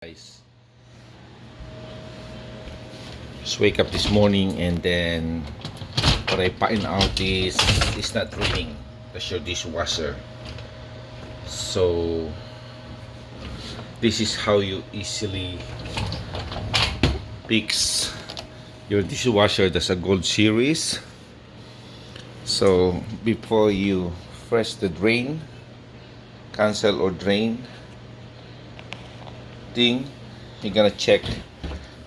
Guys, just wake up this morning and then what I find out is it's not raining. That's your dishwasher. So this is how you easily fix your dishwasher. That's a gold series. So before you fresh the drain, cancel or drain thing, you're gonna check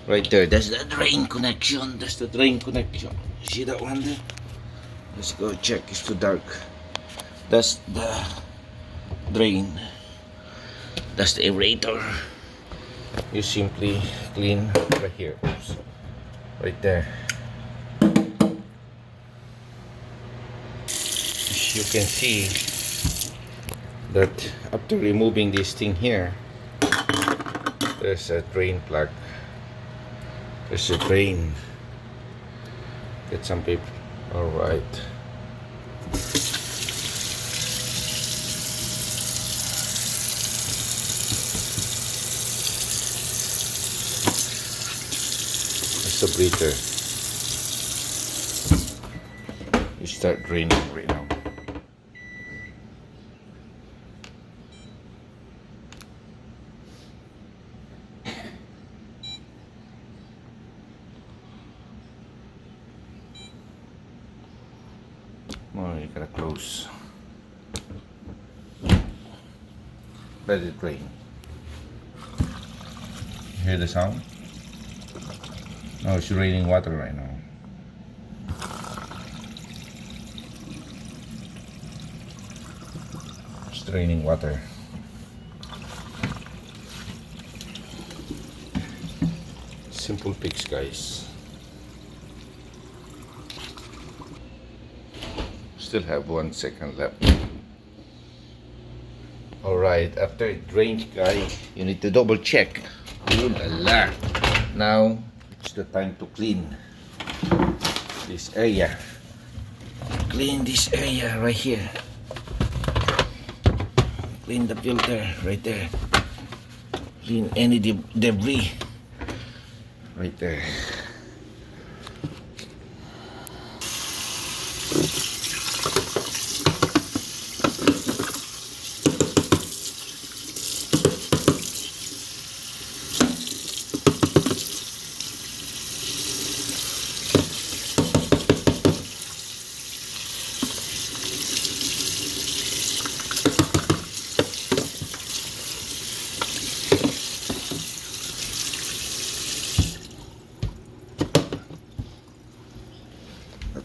right there. That's the drain connection. That's the drain connection. See that one there? Let's go check. It's too dark. That's the drain. That's the aerator. You simply clean right here. Oops. Right there. As you can see that after removing this thing here, there's a drain plug. There's a drain. Get some paper. All right. It's a breather. You start draining right now. Oh, you gotta close. Let it drain. You hear the sound? No, it's raining water right now. It's draining water. Simple fix, guys. Still have 1 second left. Alright, after it drains, guys, you need to double check. Ooh la la. Now it's the time to clean this area. Clean this area right here. Clean the filter right there. Clean any debris right there.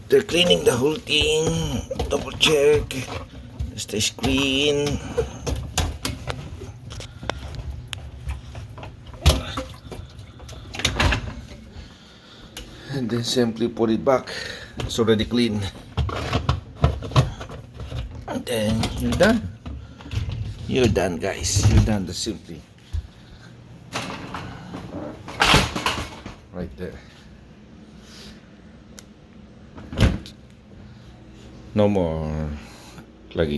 After cleaning the whole thing, double check the screen. And then simply put it back. It's already clean. And then you're done. You're done, guys. You're done. That's simply right there. No more plugging.